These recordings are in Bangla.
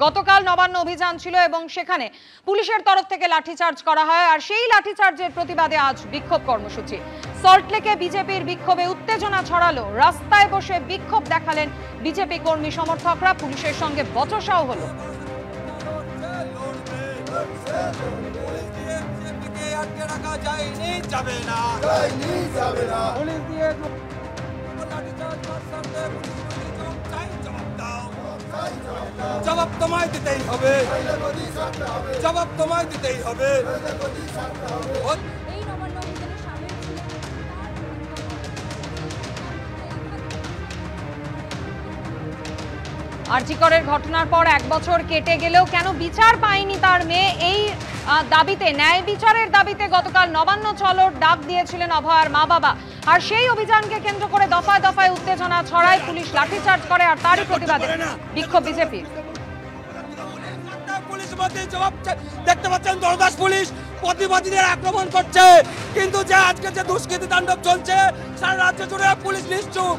গতকাল নবান্ন অভিযান ছিল এবং সেখানে পুলিশের তরফ থেকে লাঠিচার্জ করা হয় আর সেই লাঠিচার্জের প্রতিবাদে আজ বিক্ষোভ কর্মসূচি। সল্টলেকে বিজেপির বিক্ষোভে উত্তেজনা ছড়ালো, রাস্তায় বসে বিক্ষোভ দেখালেন বিজেপি কর্মী সমর্থকরা, পুলিশের সঙ্গে বচসাও হলো। জবাব তোমায় দিতেই হবে, জবাব তোমায় দিতেই হবে। আরজিকরের ঘটনার পর 1 বছর কেটে গেলেও কেন বিচার পায়নি তার মেয়ে, এই দাবিতে, ন্যায় বিচারের দাবিতে গতকাল নবান্ন চলোর ডাক দিয়েছিলেন অভয়ার মা বাবা। আর সেই অভিযানকে কেন্দ্র করে দফায় দফায় উত্তেজনা ছড়ায়, পুলিশ লাঠিচার্জ করে আর তারই প্রতিবাদে বিক্ষোভ বিজেপির। দেখতে পাচ্ছেন দলদাস পুলিশ প্রতিবাদীদের আক্রমণ করছে, কিন্তু যে আজকে যে দুষ্কৃতী তাণ্ডব চলছে সারা রাজ্য জুড়ে পুলিশ নিশ্চুপ।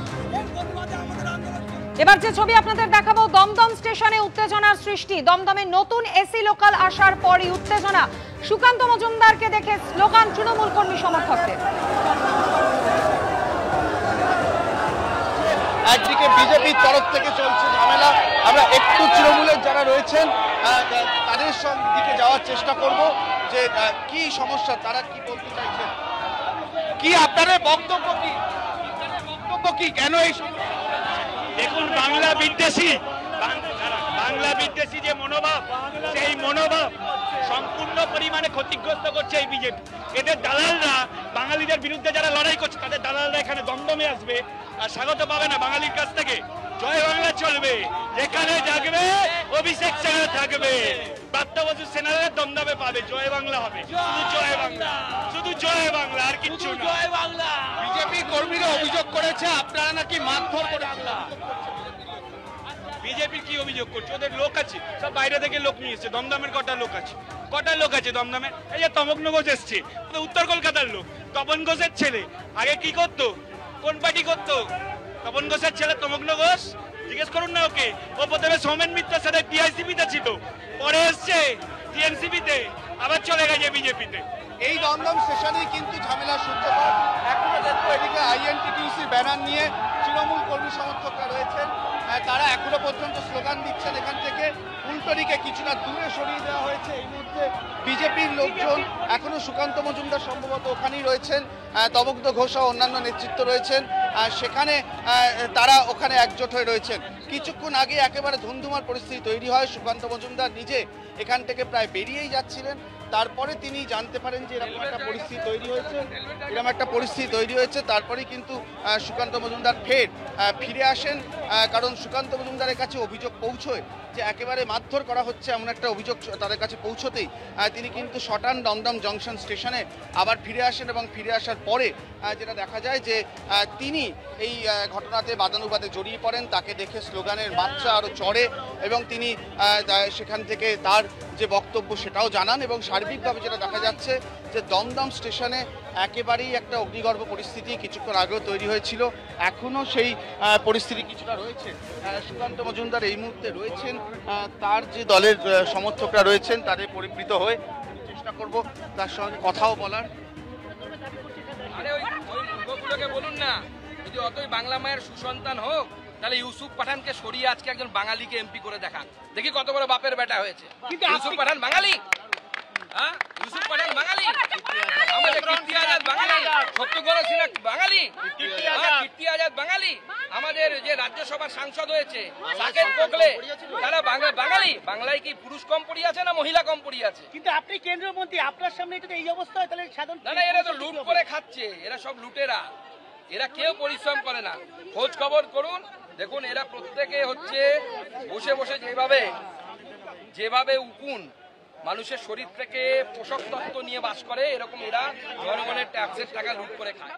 এবার যে ছবি আপনাদের দেখাবো, দমদম স্টেশনে উত্তেজনার সৃষ্টি। দমদমে নতুন এসি লোকাল আসার পরই উত্তেজনা। সুকান্ত মজুমদারকে দেখে স্লোগান তৃণমূল কর্মী সমর্থকদের। একদিকে বিজেপির তরফ থেকে চলছে ঝামেলা, আমরা একটু তৃণমূলের যারা রয়েছেন তাদের দিকে যাওয়ার চেষ্টা করব যে কি সমস্যা, তারা কি বলতে চাইছেন, কি আপনাদের বক্তব্য, কি কেন এই সমস্যা? দেখুন, বাংলা বিদ্বেষী যে মনোভাব, সেই মনোভাব সম্পূর্ণ পরিমাণে ক্ষতিগ্রস্ত করছে এই বিজেপি। এদের দালালরা বাঙালিদের বিরুদ্ধে যারা লড়াই করছে তাদের দালালরা এখানে দমদমে আসবে আর স্বাগত পাবে না বাঙালির কাছ থেকে। জয় বাংলা চলবে, যেখানে জাগবে অভিষেক সেনা থাকবে, প্রাপ্ত বসু সেনারা দমদমে পাবে, জয় বাংলা হবে, শুধু জয় বাংলা, শুধু জয় বাংলা, আর কিচ্ছু না। জয় বাংলা। বিজেপি কর্মীরা অভিযোগ করেছে আপনারা নাকি মারধর করেছেন। বিজেপির কি অভিযোগ করছে? ওদের লোক আছে, সব বাইরে থেকে লোক নিয়ে এসছে। দমদমের কটা লোক আছে দমদমে? এই যে তমগ্ন ঘোষ এসছে, উত্তর কলকাতার লোক, তপন ঘোষের ছেলে। আগে কি করতো, কোন পার্টি করতো? তপন ঘোষের ছেলে তমগ্ন ঘোষ, জিজ্ঞেস করুন না ওকে। ও প্রথমে সৌমেন মিত্রের সাথে টিআইসিপিতে ছিল, পরে এসছে টিএনসিপিতে, আবার চলে গেছে বিজেপিতে। এই দমদম স্টেশনেই কিন্তু ঝামেলার সূত্রপাত। এখনো দেখবো এদিকে আইএনটিটিউসির ব্যানার নিয়ে তৃণমূল কর্মী সমর্থকরা রয়েছেন, তারা এখনো পর্যন্ত স্লোগান দিচ্ছেন। এখান থেকে উল্টোদিকে কিছুটা দূরে সরিয়ে দেওয়া হয়েছে। এই মুহূর্তে বিজেপির লোকজন এখনো সুকান্ত মজুমদার সম্ভবত ওখানেই রয়েছেন, তমগ্ন ঘোষ ও অন্যান্য নেতৃত্ব রয়েছেন, সেখানে তারা ওখানে একজোট হয়ে রয়েছেন। কিছুক্ষণ আগে একেবারে ধুমধুমার পরিস্থিতি তৈরি হয়। সুকান্ত মজুমদার নিজে এখান থেকে প্রায় বেরিয়েই যাচ্ছিলেন, তারপরে তিনি জানতে পারেন যে এরকম একটা পরিস্থিতি তৈরি হয়েছে, তারপরেই কিন্তু সুকান্ত মজুমদার ফিরে আসেন। কারণ সুকান্ত মজুমদারের কাছে অভিযোগ পৌঁছয় যে একেবারে মারধর করা হচ্ছে, এমন একটা অভিযোগ তাদের কাছে পৌঁছতেই তিনি কিন্তু শটান দমদম জংশন স্টেশনে আবার ফিরে আসেন এবং ফিরে আসার পরে যেটা দেখা যায় যে তিনি এই ঘটনাতে বাদানুবাদে জড়িয়ে পড়েন। তাকে দেখে স্লোগানের মাত্রা আরও চড়ে এবং তিনি সেখান থেকে তার যে বক্তব্য সেটাও জানান। এবং সার্বিকভাবে যেটা দেখা যাচ্ছে যে দমদম স্টেশনে একেবারেই একটা অগ্নিগর্ভ পরিস্থিতি কিছুক্ষণ আগেও তৈরি হয়েছিল, এখনও সেই পরিস্থিতি কিছুটা রয়েছে। সুকান্ত মজুমদার এই মুহূর্তে রয়েছেন, তার যে দলের সমর্থকরা রয়েছেন তাদের পরিবৃত হয়ে চেষ্টা করব তার সঙ্গে কথাও বলার। আরে ওই লোকগুলোকে বলুন না, যদি অতই বাংলা মায়ের সুসন্তান হোক তাহলে ইউসুফ পাঠানকে সরিয়ে আজকে একজন বাঙালিকে এমপি করে দেখান, দেখি কত বড় বাপের বেটা হয়েছে। ইউসুফ পাঠান বাঙালি, ইউসুফ পাঠান বাঙালি, আমাদের কীর্তি আজাদ বাঙালি, সত্যগড় সিনহা বাঙালি, কীর্তি আজাদ বাঙালি, আমাদের যে রাজ্যসভার সাংসদ হয়েছে সাকেত গোখলে, তারা বাঙালি। বাংলায় কি পুরুষ কম পড়ি আছে না মহিলা কম পড়ি আছে? কিন্তু আপনি কেন্দ্রীয় মন্ত্রী, আপনার সামনে এটা এই অবস্থা হয় তাহলে সাধারণ না, এরা তো লুট করে খাচ্ছে, এরা সব লুটেরা, এরা কেউ পরিশ্রম করে না। খোঁজ খবর করুন, দেখুন এরা প্রত্যেকে হচ্ছে বসে বসে যেভাবে উকুন মানুষের শরীর থেকে পোষক তত্ত্ব নিয়ে বাস করে, এরকম এরা জনগণের ট্যাক্সের টাকা লুট করে খায়।